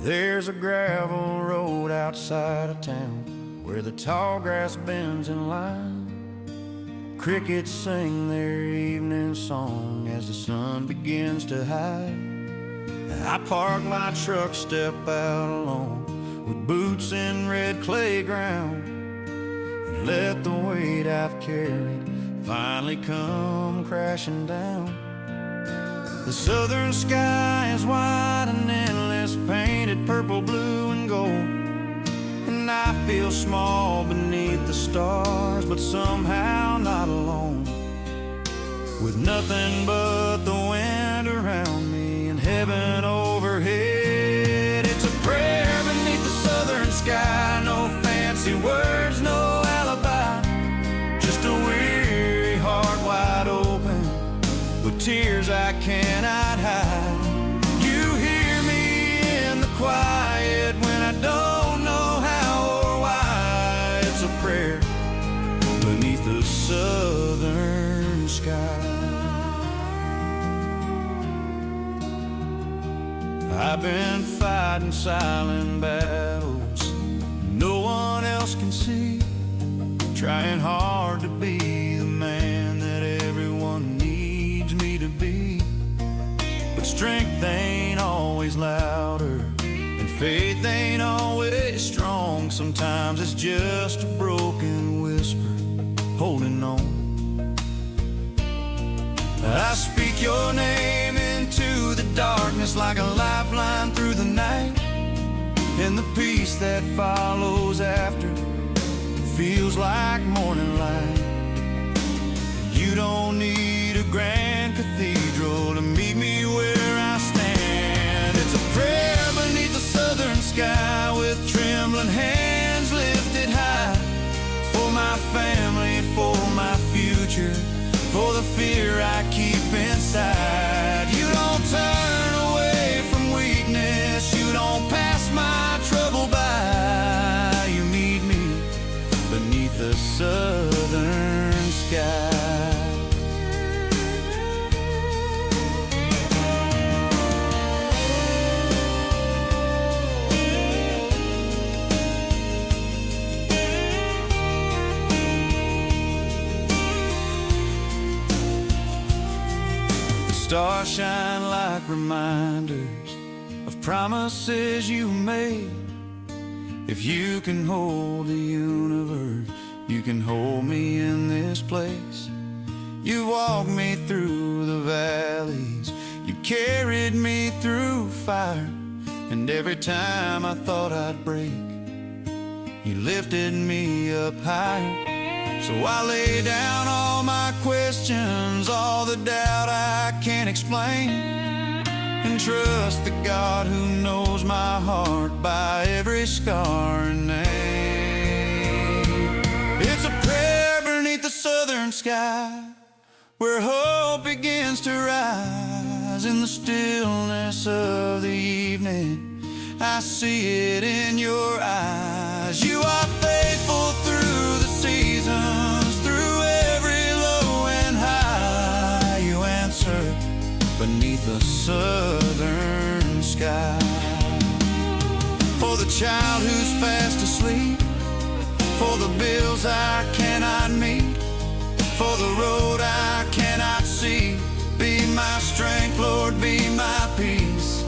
There's a gravel road outside of town where the tall grass bends in line. Crickets sing their evening song as the sun begins to hide. I park my truck, step out alone with boots in red clay ground, and let the weight I've carried finally come crashing down. The southern sky is wide and endless, painted purple, blue, and gold, and I feel small beneath the stars, but somehow not alone. With nothing but the wind around me and heaven overhead, it's a prayer beneath the southern sky. No fancy words, no alibi, just a weary heart wide open with tears I cannot hide. You hear me in the quiet when I don't know how or why. It's a prayer beneath the southern sky. I've been fighting silent battles no one else can see, trying hard to be the man that everyone needs me to be. But strength ain't always louder, and faith ain't always strong. Sometimes it's just a broken whisper holding on. I speak your name into the darkness like a lifeline through the night, and the peace that follows after feels like morning light. You don't need a grand cathedral to meet me where I stand. It's a prayer beneath the southern sky with trembling hands lifted high, for my family, for my future, for the fear I keep inside. You don't turn away from weakness, you don't pass my trouble by. You meet me beneath the southern sky. Stars shine like reminders of promises you made. If you can hold the universe, you can hold me in this place. You walked me through the valleys, you carried me through fire, and every time I thought I'd break, you lifted me up higher. So I lay down all my questions, all the doubt I can't explain, and trust the God who knows my heart by every scar and name. It's a prayer beneath the southern sky where hope begins to rise. In the stillness of the evening, I see it in your eyes. You are faithful through the seasons, through every low and high. You answer beneath the southern sky. For the child who's fast asleep, for the bills I cannot meet, for the road I cannot see, be my strength, Lord, be my peace.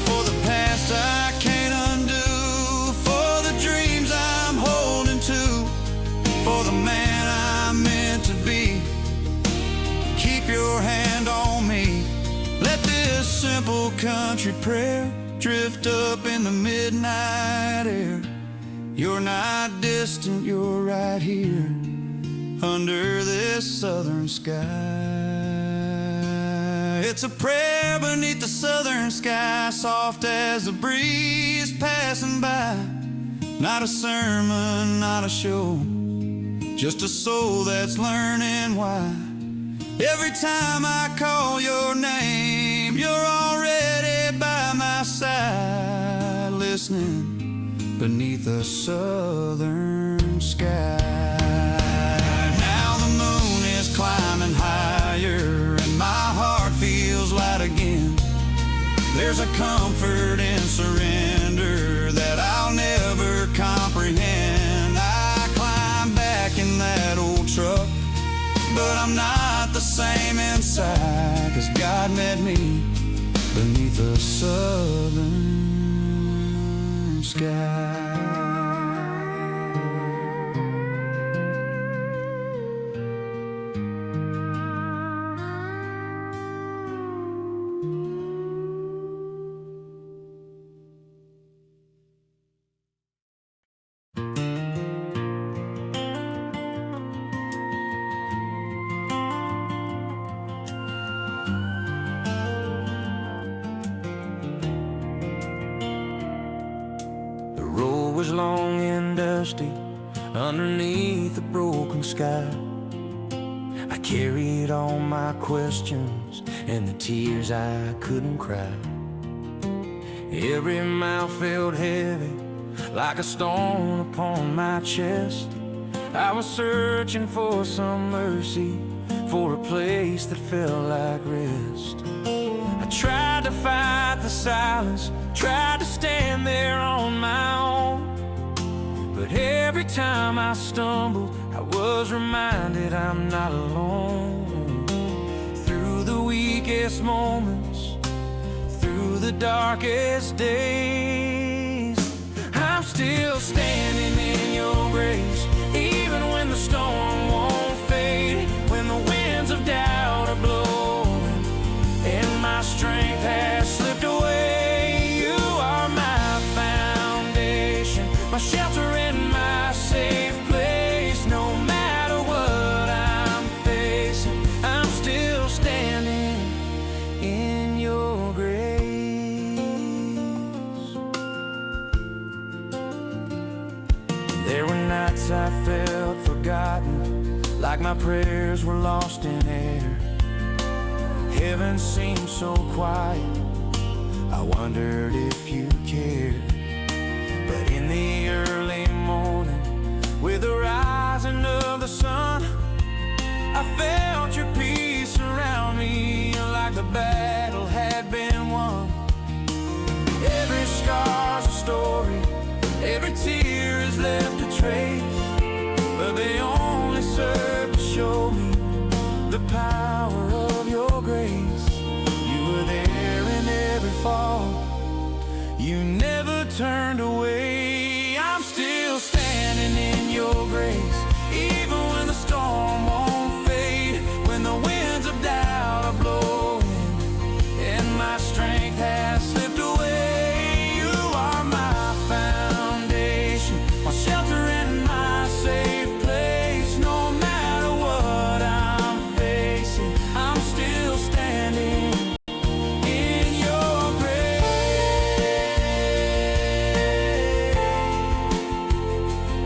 For the past I can't undo, for the dreams I'm holding to, for the man I'm meant to be, keep your hand on me. Let this simple country prayer drift up in the midnight air. You're not distant, you're right here under this southern sky. It's a prayer beneath the southern sky, soft as the breeze passing by. Not a sermon, not a show, just a soul that's learning why. Every time I call your name, you're already by my side, listening beneath the southern sky. Now the moon is climbing higher, and my heart feels light again. There's a comfort in surrender the southern sky. Was long and dusty underneath a broken sky. I carried all my questions and the tears I couldn't cry. Every mile felt heavy like a stone upon my chest. I was searching for some mercy, for a place that felt like rest. I tried to fight the silence, tried to stand there on my own, but every time I stumbled, I was reminded I'm not alone. Through the weakest moments, through the darkest days, I'm still standing in your grace. Even when the storm won't fade, when the winds of doubt are blowing and my strength has slipped away, you are my foundation, my shelter and my safe place. No matter what I'm facing, I'm still standing in your grace. There were nights I felt forgotten, like my prayers were lost in air. Heaven seemed so quiet, I wondered if you cared. But in the early morning, with the rising of the sun, I felt your peace around me, like the battle had been won. Every scar's a story, every tear has left a trace, but they only serve to show me the power of your grace. You were there in every fall, you never turned away. I'm still standing in your grace, even when the storm won't fade, when the winds of doubt are blowing and my strength has slipped away. You are my foundation, my shelter and my safe place. No matter what I'm facing, I'm still standing in your grace.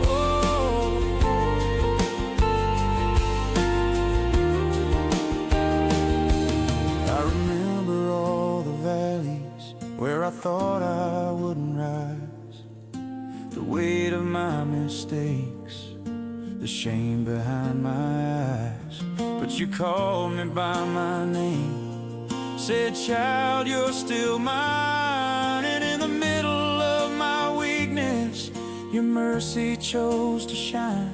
Oh, I remember all the valleys where I thought I wouldn't rise, the weight of my mistakes, the shame behind my eyes. But you called me by my name, said, child, you're still mine. And in the middle of my weakness, your mercy chose to shine.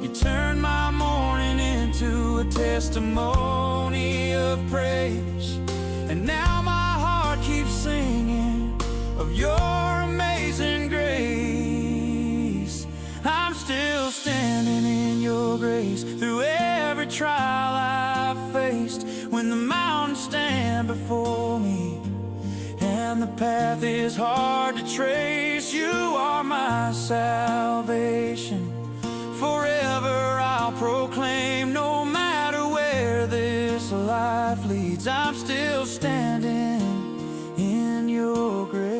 You turned my mourning into a testimony of praise, and now my heart keeps singing of your amazing grace. I'm still standing in your grace through every trial I've faced, when the mountains stand before me and the path is hard to trace. You are my salvation, forever I'll proclaim. No matter where this life leads, I'm still standing in your grace.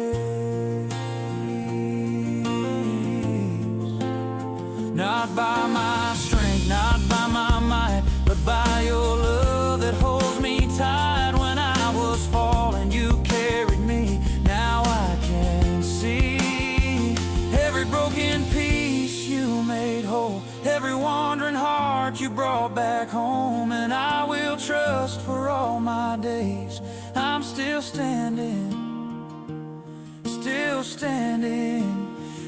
Not by my strength, not by my might, but by your love that holds me tight. When I was falling, you carried me. Now I can see every broken piece you made whole, every wandering heart you brought back home. And I will trust for all my days, I'm still standing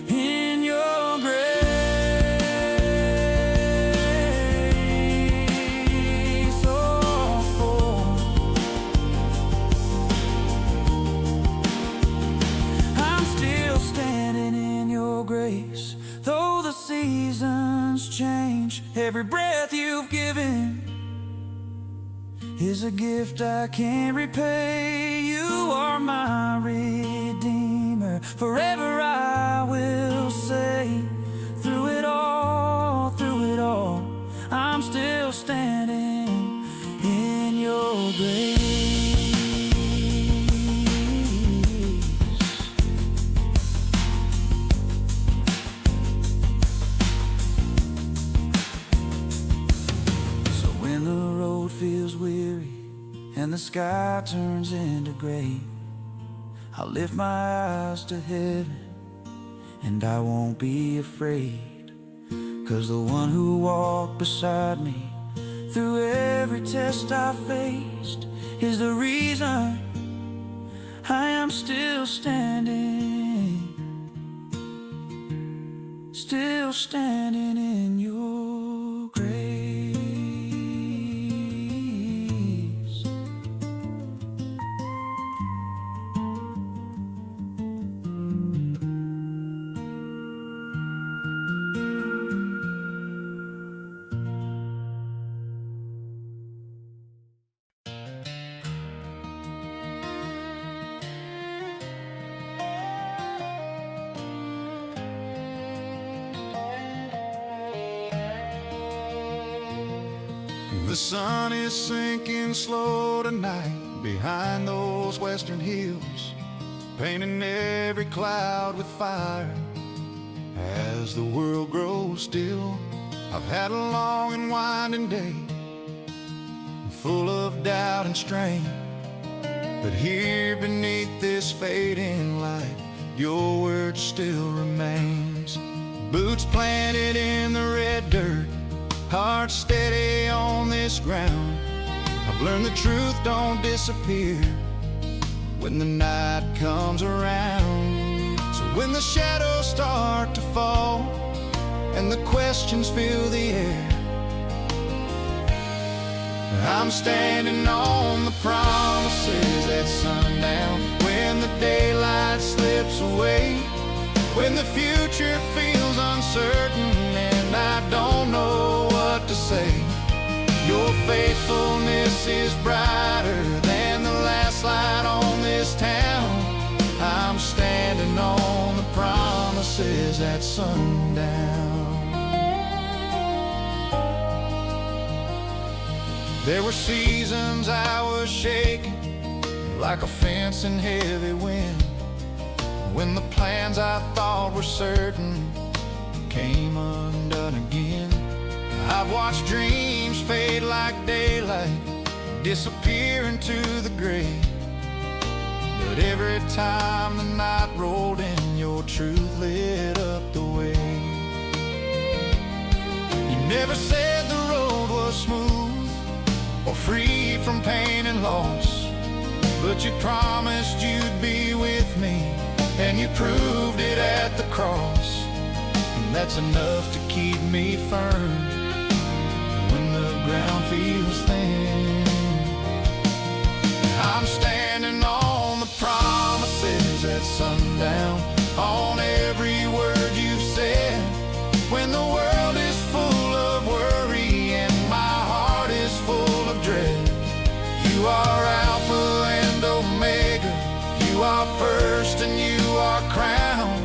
in your grace. Every breath you've given is a gift I can't repay. You are my Redeemer. Forever I will say, through it all, I'm still standing in your grace. So when the road feels weary and the sky turns into gray, I'll lift my eyes to heaven and I won't be afraid. 'Cause the one who walked beside me through every test I faced is the reason I am still standing in your grace. The sun is sinking slow tonight behind those western hills, painting every cloud with fire as the world grows still. I've had a long and winding day, full of doubt and strain, but here beneath this fading light, your word still remains. Boots planted in the red dirt, heart steady on this ground. I've learned the truth don't disappear when the night comes around. So when the shadows start to fall and the questions fill the air, I'm standing on the promises at sundown. When the daylight slips away, when the future feels uncertain and I don't know what to say, your faithfulness is brighter than the last light on this town. I'm standing on the promises at sundown. There were seasons I was shaking like a fence in heavy wind, when the plans I thought were certain came undone again. I've watched dreams fade like daylight, disappear into the gray, but every time the night rolled in, your truth lit up the way. You never said the road was smooth or free from pain and loss, but you promised you'd be with me, and you proved it at the cross. And that's enough to keep me firm when the ground feels thin. I'm standing on the promises at sundown, on every word you've said. When the world is full of worry and my heart is full of dread, you are Alpha and Omega, you are first and you are crowned.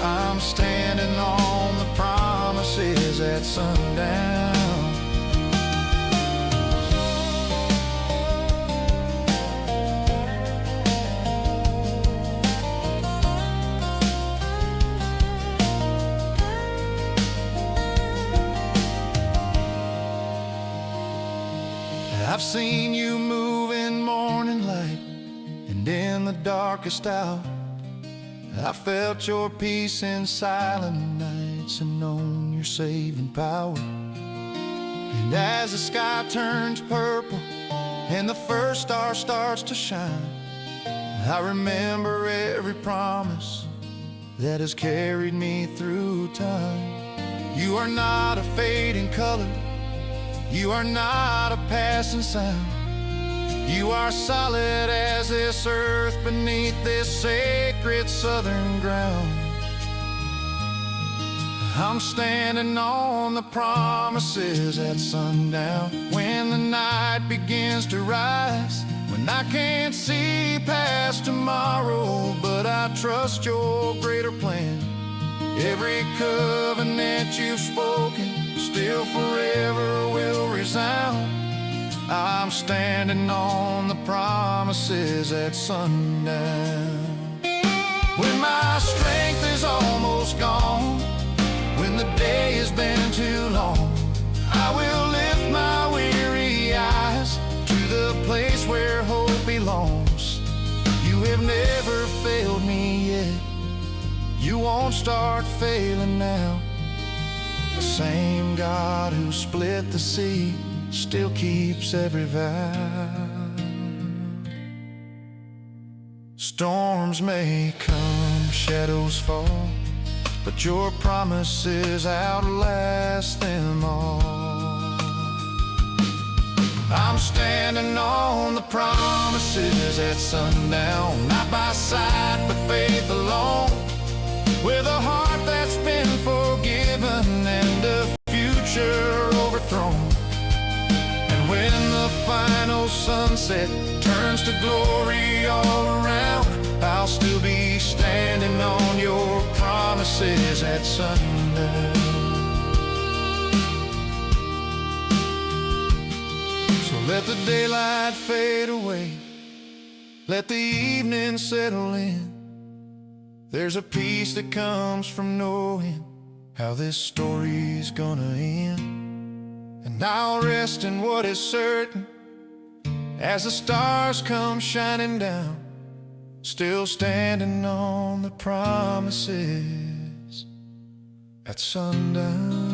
I'm standing on the promises at sundown. I've seen you move in morning light and in the darkest hour. I felt your peace in silent nights and known your saving power. And as the sky turns purple and the first star starts to shine, I remember every promise that has carried me through time. You are not a fading color, you are not a passing sound. You are solid as this earth beneath this sacred southern ground. I'm standing on the promises at sundown, when the night begins to rise, when I can't see past tomorrow, but I trust your greater plan. Every covenant you've spoken still forever will resound. I'm standing on the promises at sundown. When my strength is almost gone, when the day has been too long, I will lift my weary eyes to the place where hope belongs. You have never failed me yet, you won't start failing now. The same God who split the sea still keeps every vow. Storms may come, shadows fall, but your promises outlast them all. I'm standing on the promises at sundown, not by sight but faith alone, with a heart that's been forgiven and a future overthrown. And when the final sunset turns to glory all around, I'll still be standing on your promises at sundown. So let the daylight fade away, let the evening settle in. There's a peace that comes from knowing how this story's gonna end. And I'll rest in what is certain as the stars come shining down, still standing on the promises at sundown.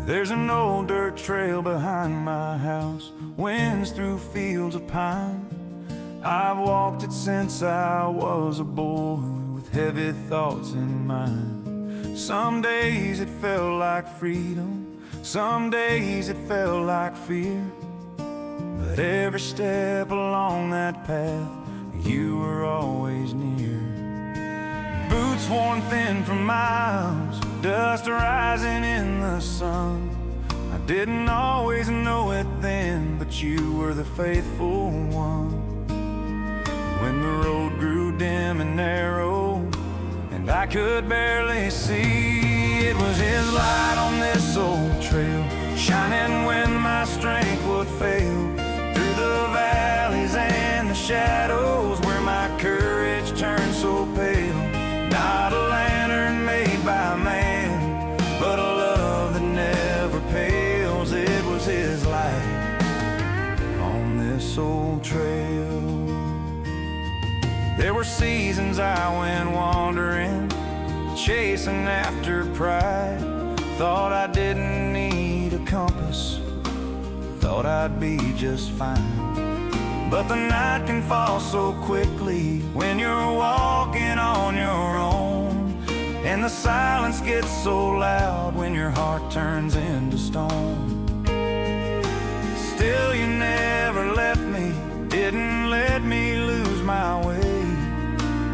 There's an old dirt trail behind my house, winds through fields of pine. I've walked it since I was a boy, with heavy thoughts in mind. Some days it felt like freedom, some days it felt like fear, but every step along that path, you were always near. Boots worn thin from miles, dust rising in the sun. I didn't always know it then, but you were the faithful one. When the road grew dim and narrow, and I could barely see, it was His light on this old trail, shining when my strength would fail. Through the valleys and the shadows, where my courage turned so pale. Not a lantern made by man, but a love that never pales. It was His light on this old trail. There were seasons I went wandering, chasing after pride. Thought I didn't need a compass, thought I'd be just fine. But the night can fall so quickly when you're walking on your own, and the silence gets so loud when your heart turns into stone. Still you never left me, didn't let me lose my way.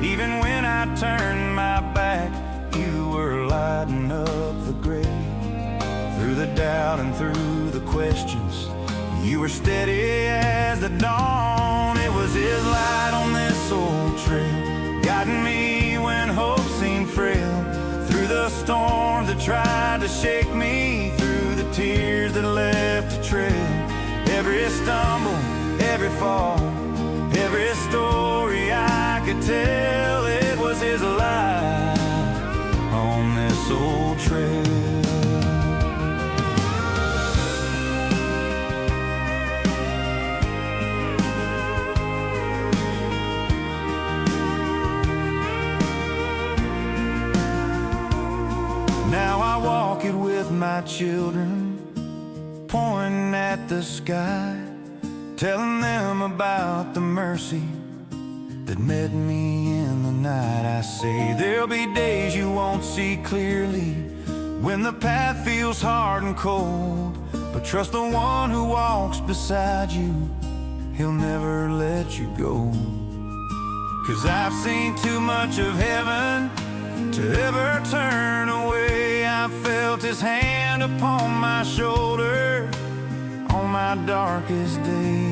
Even when I turned my back, you were lighting up the grave. Through the doubt and through the questions, you were steady as the dawn. It was His light on this old trail, guiding me when hope seemed frail. Through the storms that tried to shake me, through the tears that left a trail. Every stumble, every fall, every story I could tell, it was His light on this old trail. Now I walk it with my children, pointing at the sky, telling them about the mercy that met me in the night. I say there'll be days you won't see clearly, when the path feels hard and cold, but trust the one who walks beside you, he'll never let you go. 'Cause I've seen too much of heaven to ever turn away. I felt his hand upon my shoulder on my darkest days.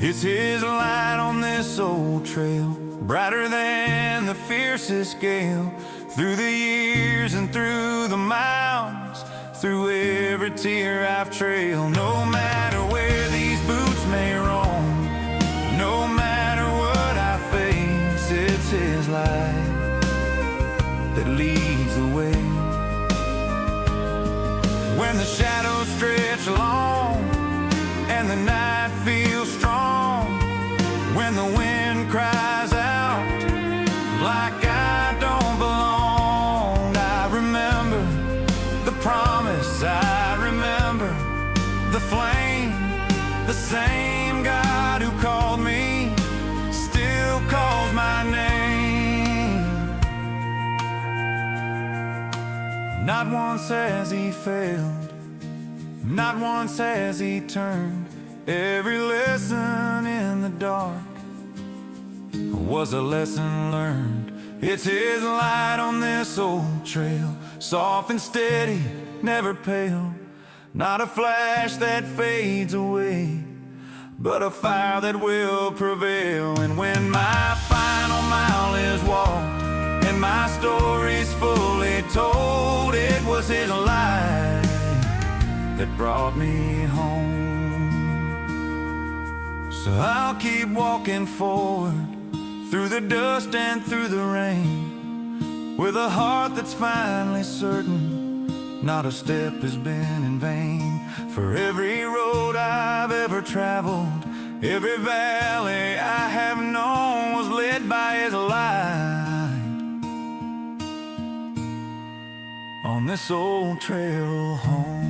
It's his light on this old trail, brighter than the fiercest gale. Through the years and through the miles, through every tear I've trailed. No matter where these boots may roam, no matter what I face, it's his light that leads the way. When the shadows stretch long and the night feels strong, when the wind cries out like I don't belong, I remember the promise, I remember the flame. The same God who called me still calls my name. Not once has he failed, not once has he turned. Every lesson in the dark was a lesson learned. It's his light on this old trail, soft and steady, never pale. Not a flash that fades away, but a fire that will prevail. And when my final mile is walked and my story's fully told, it was his light that brought me home. So I'll keep walking forward through the dust and through the rain, with a heart that's finally certain not a step has been in vain. For every road I've ever traveled, every valley I have known, was led by his light on this old trail home.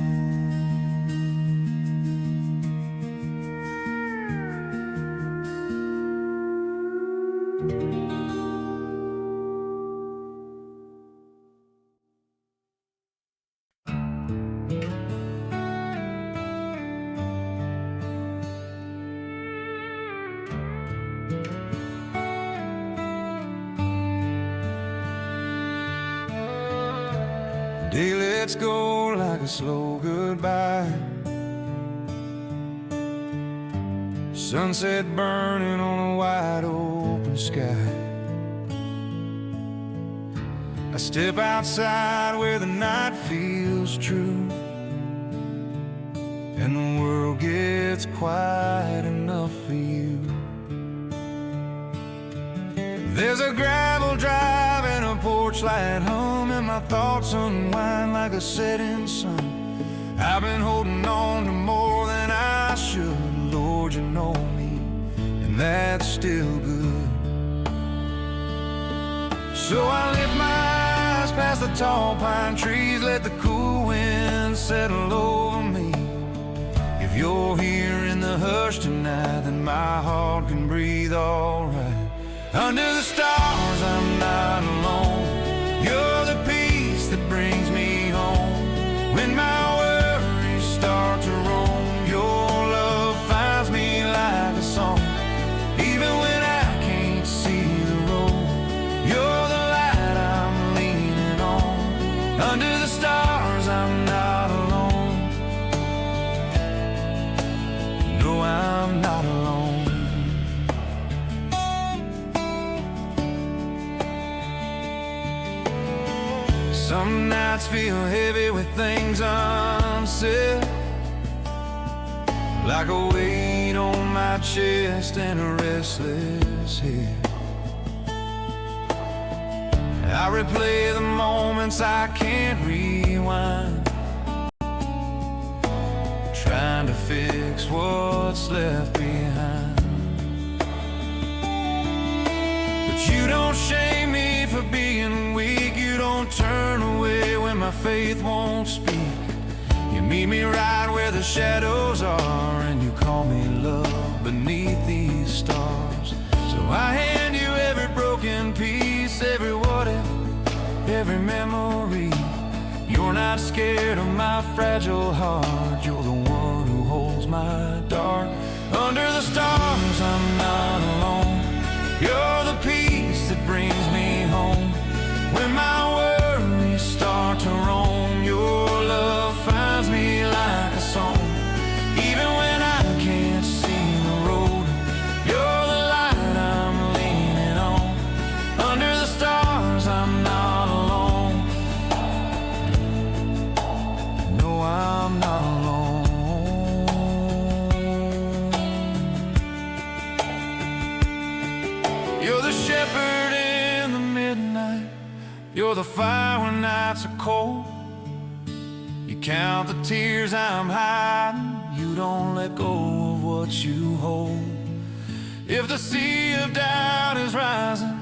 Day lets go like a slow goodbye, sunset burning on a wide open sky. I step outside where the night feels true, and the world gets quiet enough for you. There's a gravel drive and a porch light hum, and my thoughts unwind like a setting sun. I've been holding on to more than I should, Lord, you know me, and that's still good. So I lift my eyes past the tall pine trees, let the cool wind settle over me. If you're here in the hush tonight, then my heart can breathe alright. Under the stars, I'm not alone. You're the peace that brings me home. When my worries start to roam, your love finds me like a song. Even when I can't see the road, you're the light I'm leaning on. Under the stars, I'm not alone. No, I'm not alone. Some nights feel heavy with things unsaid, like a weight on my chest and a restless head. I replay the moments I can't rewind, trying to fix what's left behind. But you don't shame me for being weak, you don't turn away when my faith won't speak. You meet me right where the shadows are, and you call me love beneath these stars. So I hand you every broken piece, every what if, every memory. You're not scared of my fragile heart. You're the one who holds my dark. Under the stars, I'm not alone. You're the peace that brings me home. When my worries start to roam, your love finds me like a song. Even when I can't see the road, you're the light I'm leaning on. Under the stars, I'm not alone. No, I'm not alone. You're the shepherd in the midnight. You're the fire when nights are cold. You count the tears I'm hiding. You don't let go of what you hold. If the sea of doubt is rising,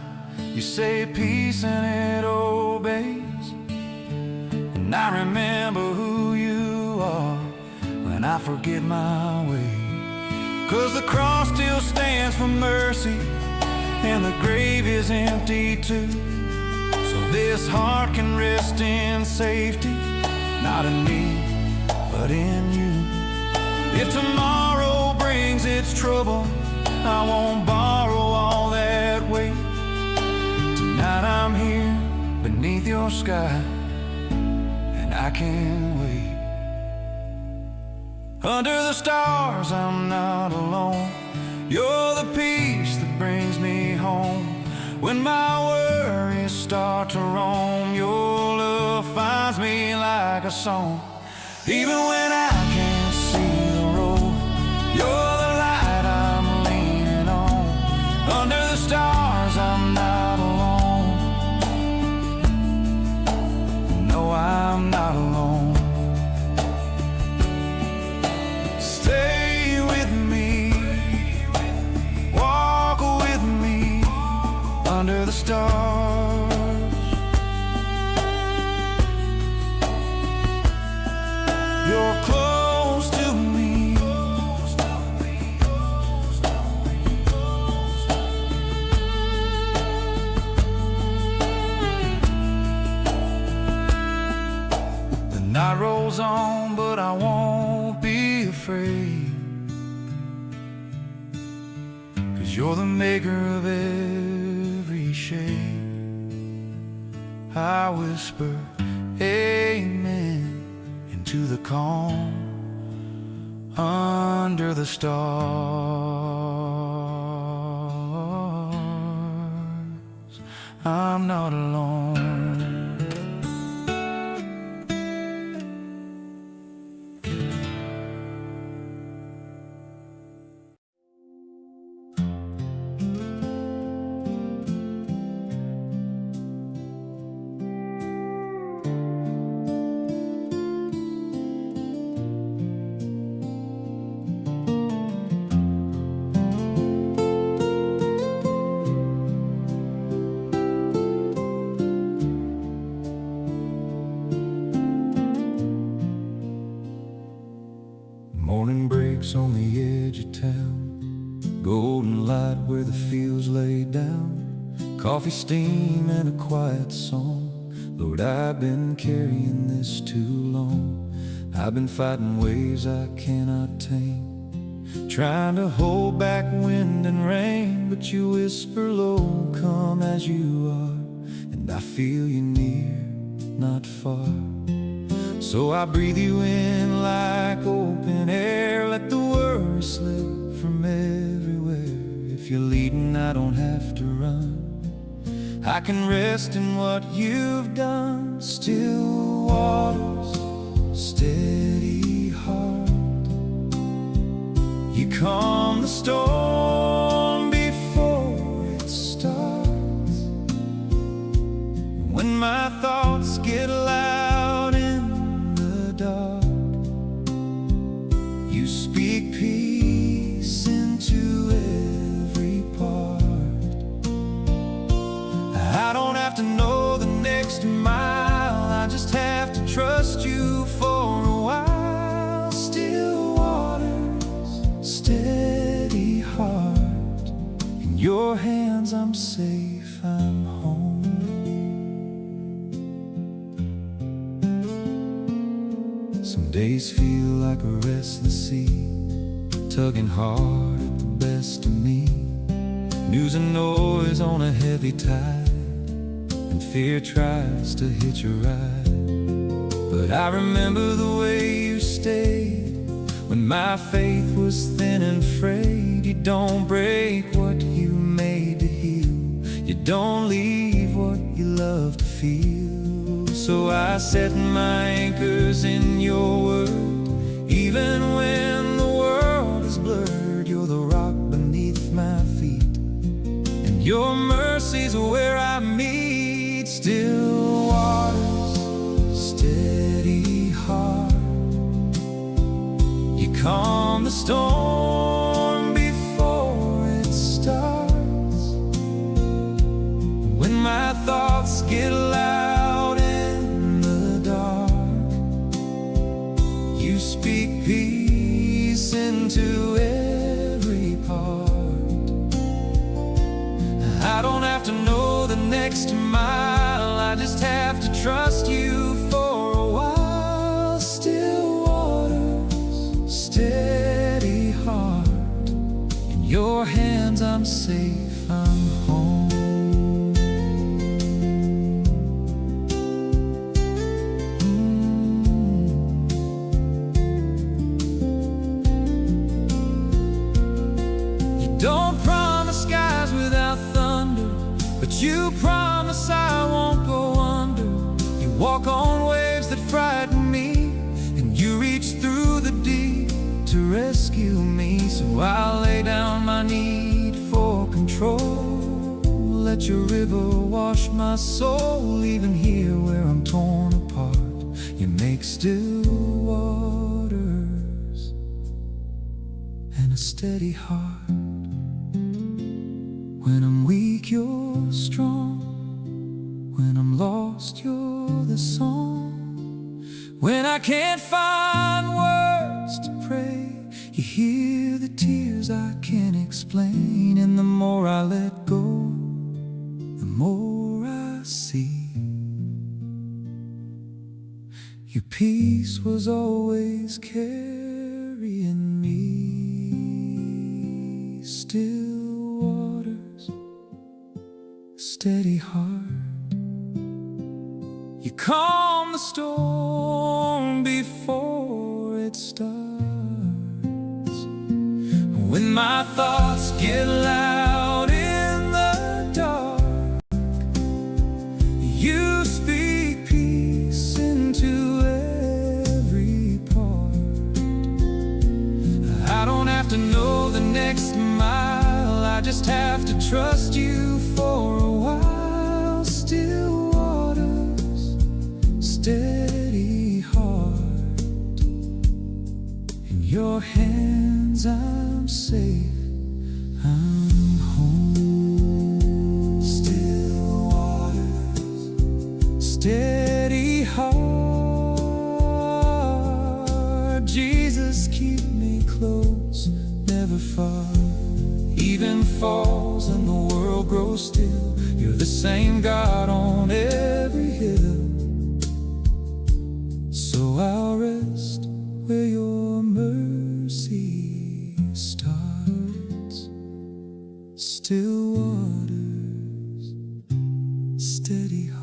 you say peace and it obeys. And I remember who you are when I forget my way. 'Cause the cross still stands for mercy, and the grave is empty too. So this heart can rest in safety, not in me, but in you. If tomorrow brings its trouble, I won't borrow all that weight. Tonight I'm here beneath your sky, and I can't wait. Under the stars, I'm not alone. You're the peace that brings me home. When my worries start to roam, your love finds me like a song. Even when I can't see the road, you're the light I'm leaning on. Under the stars, I'm not alone. No, I'm not alone. Stay with me, walk with me under the stars. You're close to me. The night rolls on, but I won't be afraid. 'Cause you're the maker of every shade. I whisper amen into the calm under the stars. I'm not alone. Morning breaks on the edge of town, golden light where the fields lay down, coffee steam and a quiet song. Lord, I've been carrying this too long. I've been fighting waves I cannot tame, trying to hold back wind and rain, but you whisper low, come as you are, and I feel you near, not far. So I breathe you in like open air, let the worry slip from everywhere. If you're leading, I don't have to run. I can rest in what you've done. Still waters, steady heart. You calm the storm before it starts. When my thoughts get loud in the dark, you speak peace into every part. I don't have to know the next mile, I just have to trust you for a while. your hands I'm safe, I'm home. Some days feel like a restless sea, tugging hard at the best of me. News and noise on a heavy tide, and fear tries to hitch a ride. But I remember the way you stayed when my faith was thin and frayed. You don't break what you made to heal, you don't leave what you love to feel. So I set my anchors in your word, even when the world is blurred. You're the rock beneath my feet, and your mercies are where I meet. Still waters, steady heart, you calm the storm before it starts. When my thoughts get loud in the dark, you speak peace into every part. I don't have to know the next mile, I just have to trust you for a while. Still waters, steady heart, in your hands I'm safe, I'm home. You don't promise skies without thunder, but you promise I won't go under. You walk on waves that frighten me, and you reach through the deep to rescue me. So I'll lay down my need for control, let your river wash my soul. Even here where I'm torn apart, you make still waters and a steady heart. When I'm weak, you're strong. When I'm lost, you're the song. When I can't find words to pray, you hear the tears I can't explain. And the more I let go, the more I see. Your peace was always carrying me. Still waters, steady heart, you calm the storm before it starts. When my thoughts get loud in the dark, you speak peace into every part. I don't have to know the next mile, I just have to trust you for a while. Still waters, steady heart, in your hands I'm safe, I'm home. Still waters, steady heart, Jesus keep me close, never far. Even falls and the world grows still, you're the same God on every hill. So I'll rest where your mercy starts. Still waters, steady heart.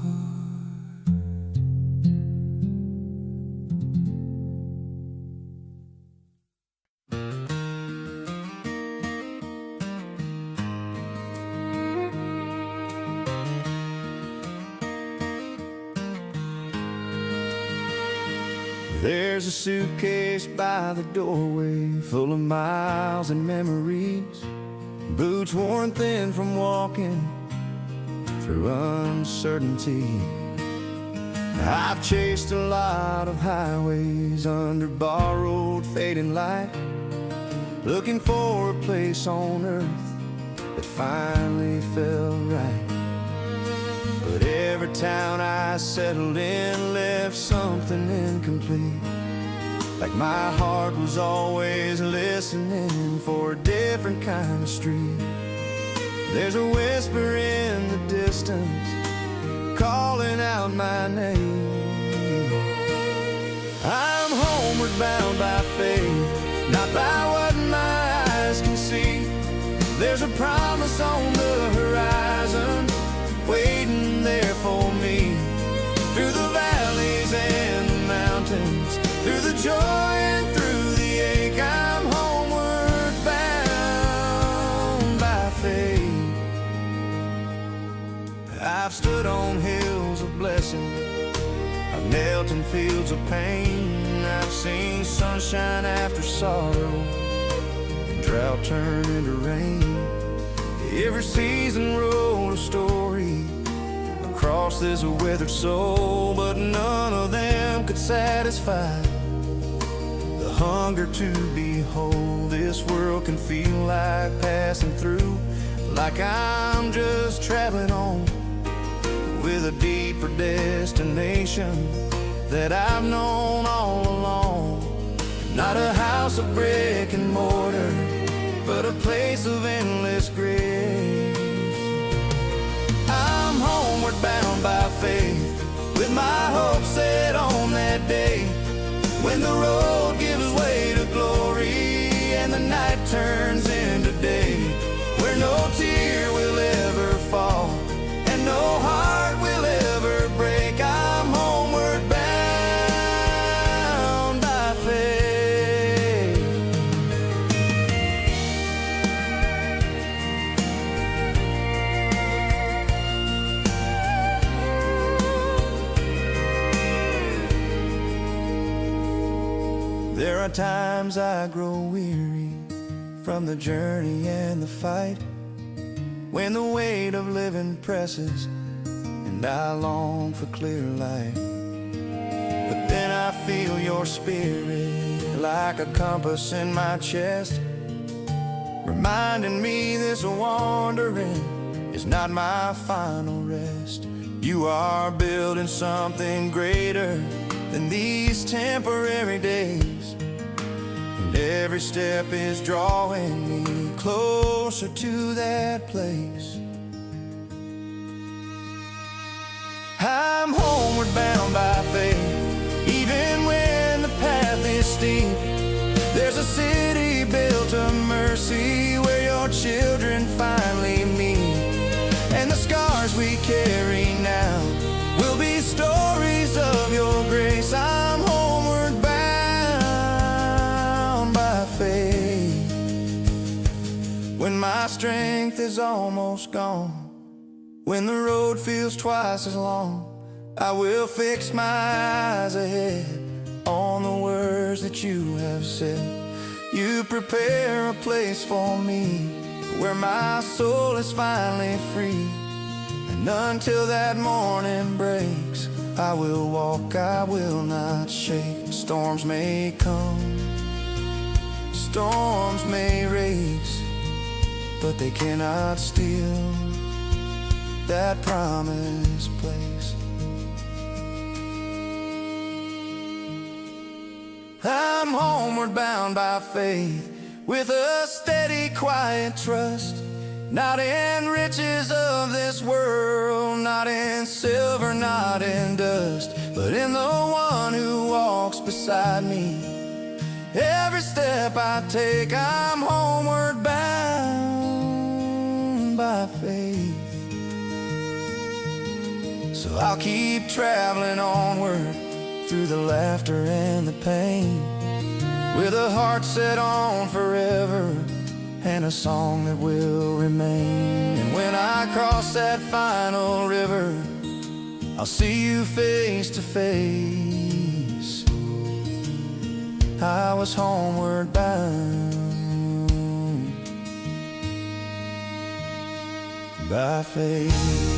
There's a suitcase by the doorway, full of miles and memories, boots worn thin from walking through uncertainty. I've chased a lot of highways under borrowed fading light, looking for a place on earth that finally felt right. But every town I settled in left something incomplete, like my heart was always listening for a different kind of street. There's a whisper in the distance calling out my name. I'm homeward bound by faith, not by what my eyes can see. There's a promise on the horizon waiting there for me. Through the valleys and the mountains, through the joy and through the ache, I'm homeward bound by faith. I've stood on hills of blessing, I've knelt in fields of pain. I've seen sunshine after sorrow, and drought turn into rain. Every season wrote a story across this withered soul, but none of them could satisfy the hunger to behold. This world can feel like passing through, like I'm just traveling on with a deeper destination that I've known all along. Not a house of brick and mortar, but a place of endless grace. I'm homeward bound by faith, with my hope set on that day when the road gives way to glory and the night turns into day, where no tear will ever fall and no heart will ever break. I'm homeward bound by faith. There are times I grow weary from the journey and the fight, when the weight of living presses and I long for clear light. But then I feel your spirit like a compass in my chest, reminding me this wandering is not my final rest. You are building something greater than these temporary days, and every step is drawing me closer to that place. I'm homeward bound by faith, even when the path is steep. There's a city built of mercy where your children finally meet, and the scars we carry now will be stories of your grace. I'm homeward bound by faith, when my strength is almost gone, when the road feels twice as long, I will fix my eyes ahead on the words that you have said. You prepare a place for me where my soul is finally free, and until that morning breaks, I will walk, I will not shake. Storms may come, storms may race, but they cannot steal that promised place. I'm homeward bound by faith, with a steady, quiet trust, not in riches of this world, not in silver, not in dust, but in the one who walks beside me. Every step I take, I'm homeward bound by faith. So I'll keep traveling onward through the laughter and the pain, with a heart set on forever and a song that will remain. And when I cross that final river, I'll see you face to face. I was homeward bound by faith.